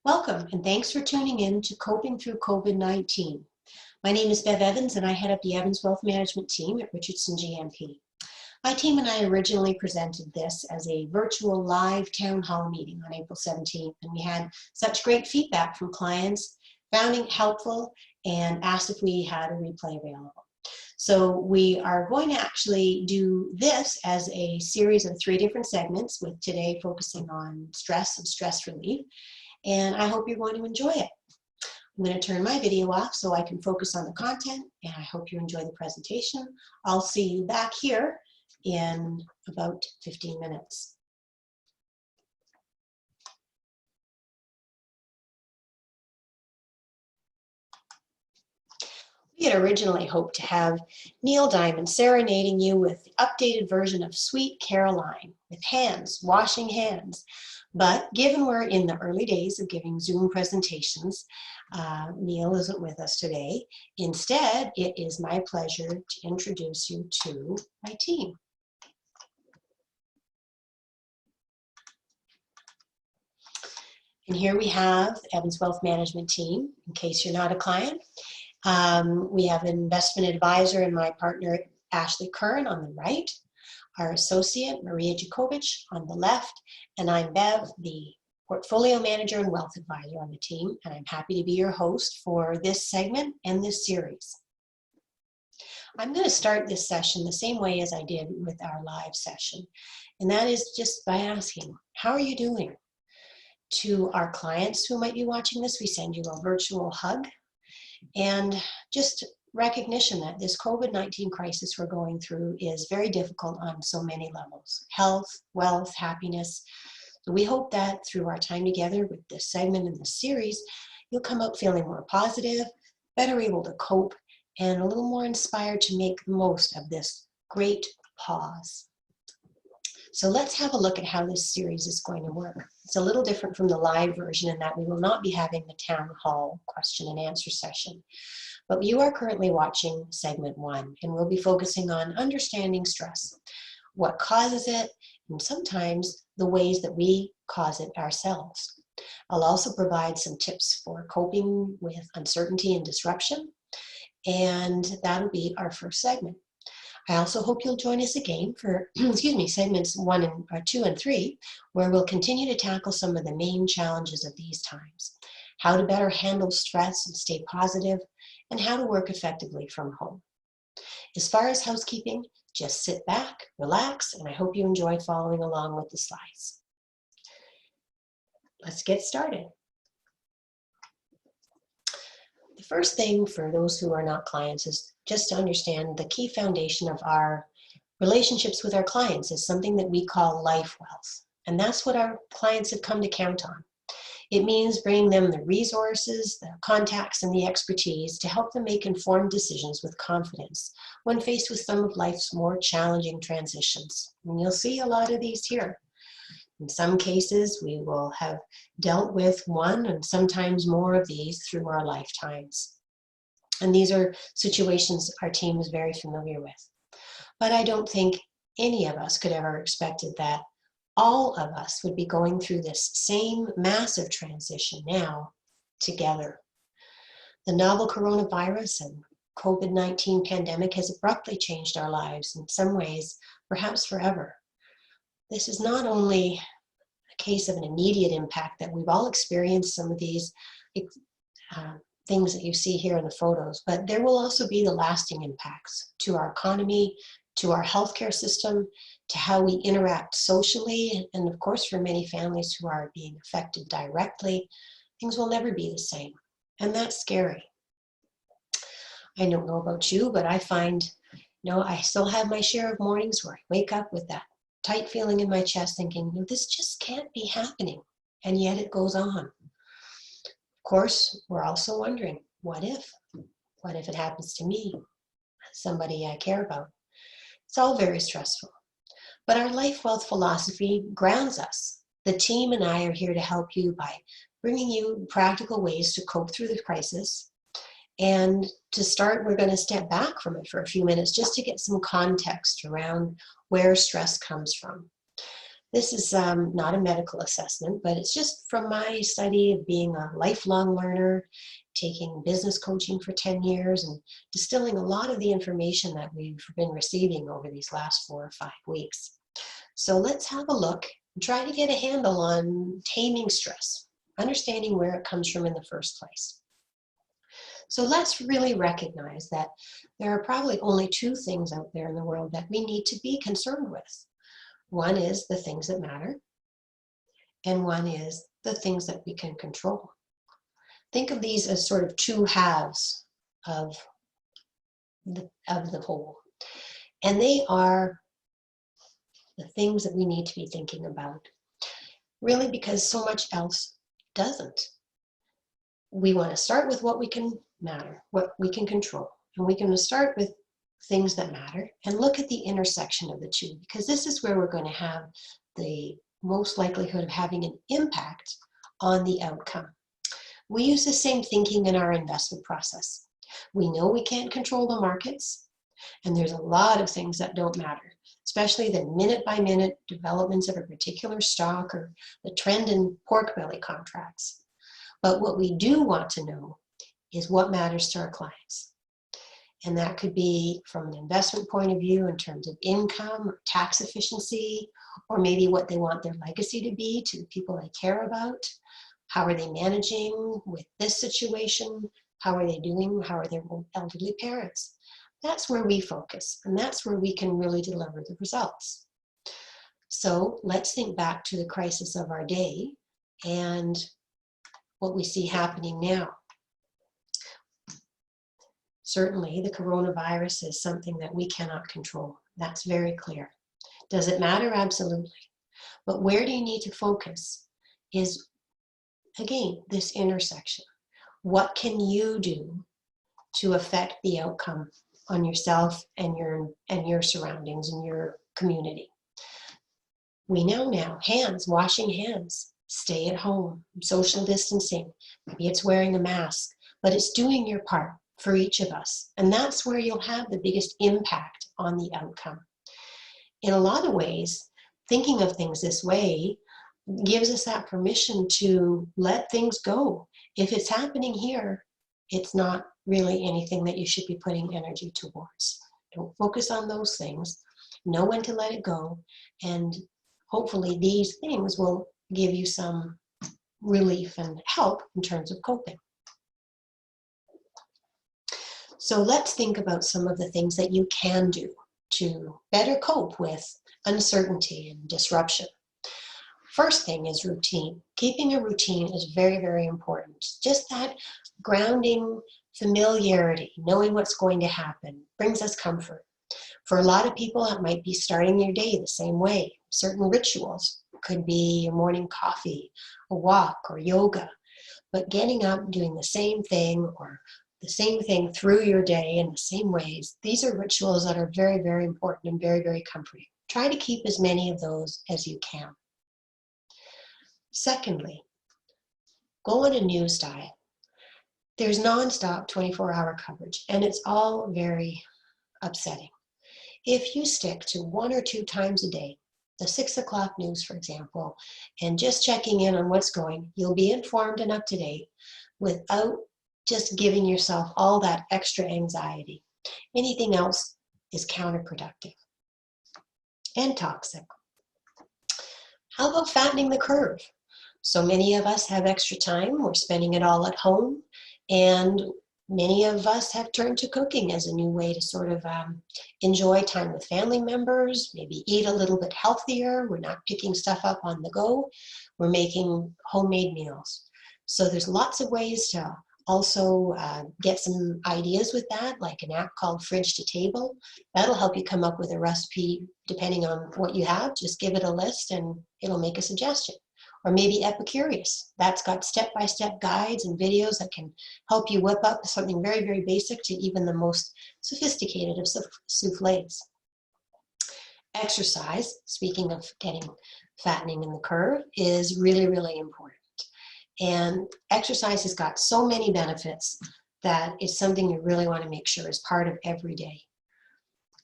Welcome, and thanks for tuning in to Coping Through COVID-19. My name is Bev Evans, and I head up the Evans Wealth Management team at Richardson GMP. My team and I originally presented this as a virtual live town hall meeting on April 17th, and we had such great feedback from clients, found it helpful, and asked if we had a replay available. So we are going to actually do this as a series of 3 different segments, with today focusing on stress and stress relief. And I hope you're going to enjoy it. I'm going to turn my video off so I can focus on the content, and I hope you enjoy the presentation. I'll see you back here in about 15 minutes. We had originally hoped to have Neil Diamond serenading you with the updated version of Sweet Caroline with hands, washing hands. But given we're in the early days of giving Zoom presentations, Neil isn't with us today. Instead, it is my pleasure to introduce you to my team. And here we have the Evans Wealth Management team, in case you're not a client. We have an investment advisor and my partner, Ashley Curran, on the right, our associate, Maria Jakovich, on the left, and I'm Bev, the portfolio manager and wealth advisor on the team, and I'm happy to be your host for this segment and this series. I'm going to start this session the same way as I did with our live session, and that is just by asking, how are you doing? To our clients who might be watching this, we send you a virtual hug, and just recognition that this COVID-19 crisis we're going through is very difficult on so many levels: health, wealth, happiness. So we hope that through our time together with this segment and this series, you'll come out feeling more positive, better able to cope, and a little more inspired to make the most of this great pause. So let's have a look at how this series is going to work. It's a little different from the live version in that we will not be having the town hall question and answer session. But you are currently watching segment 1, and we'll be focusing on understanding stress, what causes it, and sometimes the ways that we cause it ourselves. I'll also provide some tips for coping with uncertainty and disruption, and that'll be our first segment. I also hope you'll join us again for segments 2 and 3, where we'll continue to tackle some of the main challenges of these times, how to better handle stress and stay positive, and how to work effectively from home. As far as housekeeping, just sit back, relax, and I hope you enjoy following along with the slides. Let's get started. The first thing for those who are not clients is just to understand the key foundation of our relationships with our clients is something that we call life wealth. And that's what our clients have come to count on. It means bringing them the resources, the contacts, and the expertise to help them make informed decisions with confidence when faced with some of life's more challenging transitions. And you'll see a lot of these here. In some cases, we will have dealt with one and sometimes more of these through our lifetimes. And these are situations our team is very familiar with. But I don't think any of us could ever expected that all of us would be going through this same massive transition now together. The novel coronavirus and COVID-19 pandemic has abruptly changed our lives in some ways, perhaps forever. This is not only a case of an immediate impact that we've all experienced some of these things that you see here in the photos, but there will also be the lasting impacts to our economy, to our healthcare system, to how we interact socially, and of course for many families who are being affected directly, things will never be the same, and that's scary. I don't know about you, but I find, I still have my share of mornings where I wake up with that tight feeling in my chest thinking, this just can't be happening, and yet it goes on. Of course, we're also wondering, what if? What if it happens to me, somebody I care about? It's all very stressful. But our life wealth philosophy grounds us. The team and I are here to help you by bringing you practical ways to cope through the crisis. And to start, we're going to step back from it for a few minutes just to get some context around where stress comes from. This is not a medical assessment, but it's just from my study of being a lifelong learner, taking business coaching for 10 years and distilling a lot of the information that we've been receiving over these last 4 or 5 weeks. So let's have a look and try to get a handle on taming stress, understanding where it comes from in the first place. So let's really recognize that there are probably only 2 things out there in the world that we need to be concerned with. One is the things that matter, and one is the things that we can control. Think of these as sort of 2 halves of the whole. And they are the things that we need to be thinking about, really, because so much else doesn't. We want to start with what we can matter, what we can control. And we can start with things that matter and look at the intersection of the 2, because this is where we're going to have the most likelihood of having an impact on the outcome. We use the same thinking in our investment process. We know we can't control the markets, and there's a lot of things that don't matter, especially the minute-by-minute developments of a particular stock or the trend in pork belly contracts. But what we do want to know is what matters to our clients. And that could be from an investment point of view in terms of income or tax efficiency, or maybe what they want their legacy to be to the people they care about. How are they managing with this situation? How are they doing? How are their elderly parents? That's where we focus, and that's where we can really deliver the results. So let's think back to the crisis of our day and what we see happening now. Certainly, the coronavirus is something that we cannot control. That's very clear. Does it matter? Absolutely. But where do you need to focus is, again, this intersection. What can you do to affect the outcome on yourself and your surroundings and your community? We know now, washing hands, stay at home, social distancing, maybe it's wearing a mask, but it's doing your part for each of us. And that's where you'll have the biggest impact on the outcome. In a lot of ways, thinking of things this way gives us that permission to let things go. If it's happening here, it's not really anything that you should be putting energy towards. Don't focus on those things. Know when to let it go. And hopefully these things will give you some relief and help in terms of coping. So let's think about some of the things that you can do to better cope with uncertainty and disruption. First thing is routine. Keeping a routine is very, very important. Just that grounding familiarity, knowing what's going to happen, brings us comfort. For a lot of people, it might be starting your day the same way. Certain rituals could be your morning coffee, a walk, or yoga. But getting up, doing the same thing, or the same thing through your day in the same ways, these are rituals that are very, very important and very, very comforting. Try to keep as many of those as you can. Secondly, go on a news diet. There's nonstop 24-hour coverage, and it's all very upsetting. If you stick to 1 or 2 times a day, the 6 o'clock news, for example, and just checking in on what's going, you'll be informed and up to date without just giving yourself all that extra anxiety. Anything else is counterproductive and toxic. How about fattening the curve? So many of us have extra time. We're spending it all at home, and many of us have turned to cooking as a new way to sort of enjoy time with family members, maybe eat a little bit healthier. We're not picking stuff up on the go. We're making homemade meals. So there's lots of ways to also get some ideas with that, like an app called Fridge to Table. That'll help you come up with a recipe depending on what you have. Just give it a list and it'll make a suggestion. Or maybe Epicurious. That's got step-by-step guides and videos that can help you whip up something very, very basic to even the most sophisticated of soufflés. Exercise, speaking of fattening in the curve, is really, really important. And exercise has got so many benefits that it's something you really want to make sure is part of every day.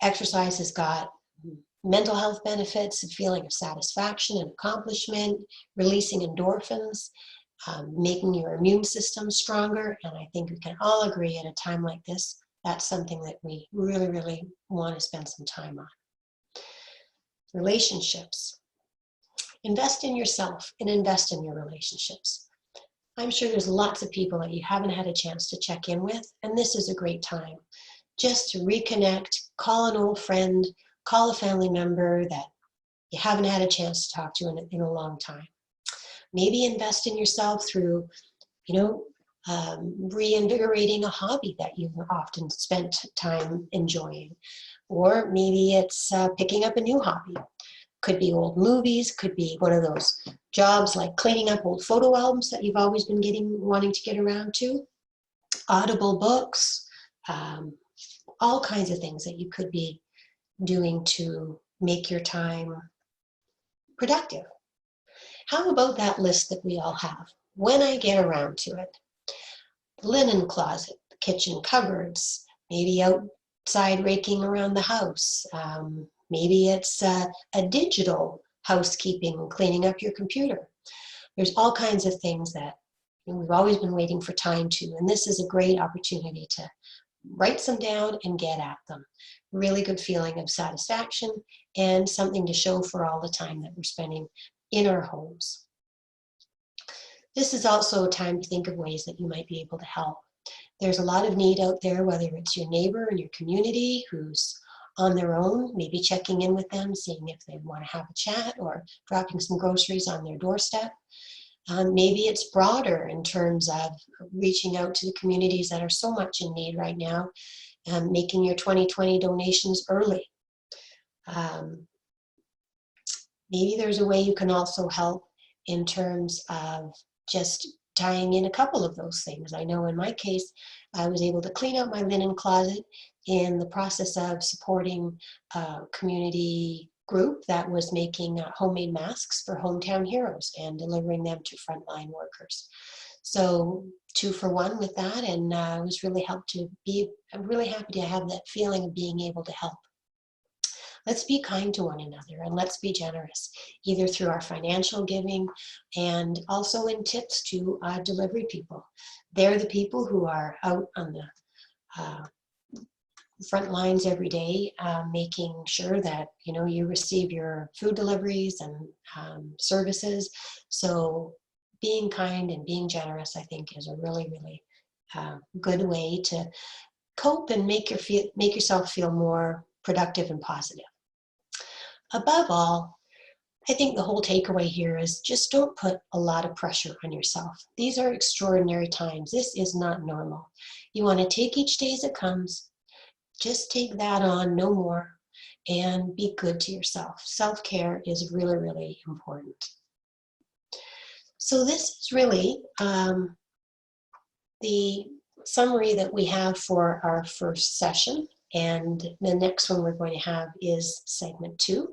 Exercise has got mental health benefits, a feeling of satisfaction and accomplishment, releasing endorphins, making your immune system stronger. And I think we can all agree at a time like this, that's something that we really, really want to spend some time on. Relationships. Invest in yourself and invest in your relationships. I'm sure there's lots of people that you haven't had a chance to check in with, and this is a great time just to reconnect, call an old friend, call a family member that you haven't had a chance to talk to in a long time. Maybe invest in yourself through, reinvigorating a hobby that you've often spent time enjoying. Or maybe it's picking up a new hobby. Could be old movies, could be one of those jobs like cleaning up old photo albums that you've always been wanting to get around to. Audible books, all kinds of things that you could be doing to make your time productive. How about that list that we all have? When I get around to it, the linen closet, the kitchen cupboards, maybe outside raking around the house. Maybe it's a digital housekeeping, cleaning up your computer. There's all kinds of things that we've always been waiting for time to, and this is a great opportunity to write some down and get at them. Really good feeling of satisfaction and something to show for all the time that we're spending in our homes. This is also a time to think of ways that you might be able to help. There's a lot of need out there, whether it's your neighbor in your community who's on their own, maybe checking in with them, seeing if they want to have a chat or dropping some groceries on their doorstep. Maybe it's broader in terms of reaching out to the communities that are so much in need right now, making your 2020 donations early. Maybe there's a way you can also help in terms of just tying in a couple of those things. I know in my case, I was able to clean out my linen closet in the process of supporting a community group that was making homemade masks for hometown heroes and delivering them to frontline workers. So 2 for 1 with that, and I was really I'm really happy to have that feeling of being able to help. Let's be kind to one another and let's be generous, either through our financial giving and also in tips to delivery people. They're the people who are out on the front lines every day, making sure that you receive your food deliveries and services. So being kind and being generous, I think, is a really, really good way to cope and make yourself feel more productive and positive. Above all, I think the whole takeaway here is just don't put a lot of pressure on yourself. These are extraordinary times. This is not normal. You want to take each day as it comes. Just take that on, no more, and be good to yourself. Self-care is really, really important. So this is really the summary that we have for our first session. And the next one we're going to have is segment 2.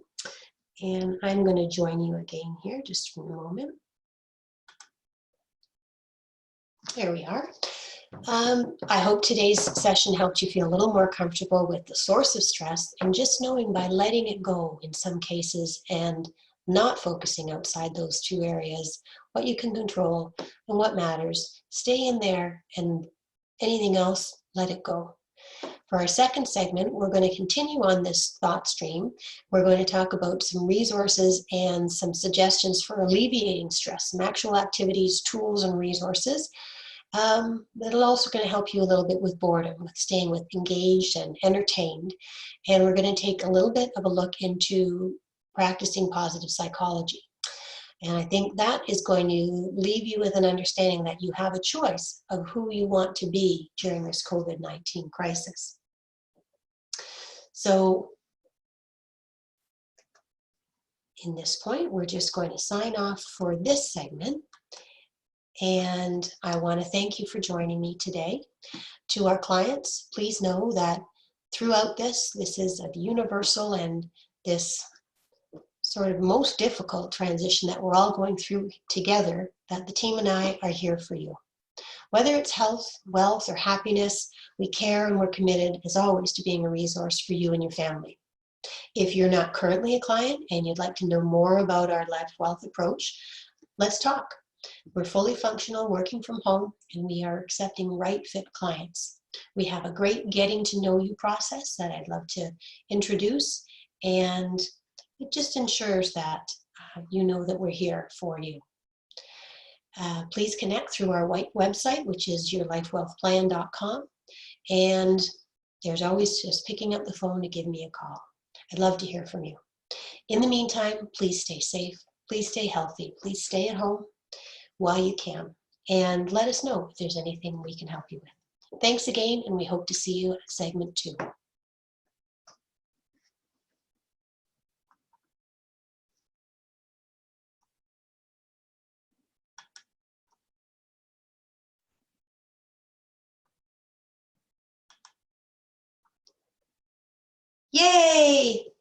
And I'm going to join you again here just for a moment. There we are. I hope today's session helped you feel a little more comfortable with the source of stress and just knowing by letting it go in some cases and not focusing outside those 2 areas, what you can control and what matters. Stay in there, and anything else, let it go. For our second segment, we're going to continue on this thought stream. We're going to talk about some resources and some suggestions for alleviating stress, some actual activities, tools, and resources. That'll also going to help you a little bit with boredom, with staying engaged and entertained. And we're going to take a little bit of a look into practicing positive psychology. And I think that is going to leave you with an understanding that you have a choice of who you want to be during this COVID-19 crisis. So in this point, we're just going to sign off for this segment. And I want to thank you for joining me today. To our clients, please know that throughout this is a universal and this sort of most difficult transition that we're all going through together, that the team and I are here for you. Whether it's health, wealth, or happiness, we care and we're committed, as always, to being a resource for you and your family. If you're not currently a client and you'd like to know more about our Life Wealth approach, let's talk. We're fully functional, working from home, and we are accepting right fit clients. We have a great getting to know you process that I'd love to introduce, and it just ensures that you know that we're here for you. Please connect through our website, which is yourlifewealthplan.com, and there's always just picking up the phone to give me a call. I'd love to hear from you. In the meantime, please stay safe, please stay healthy, please stay at home while you can, and let us know if there's anything we can help you with. Thanks again, and we hope to see you at segment 2. Yay!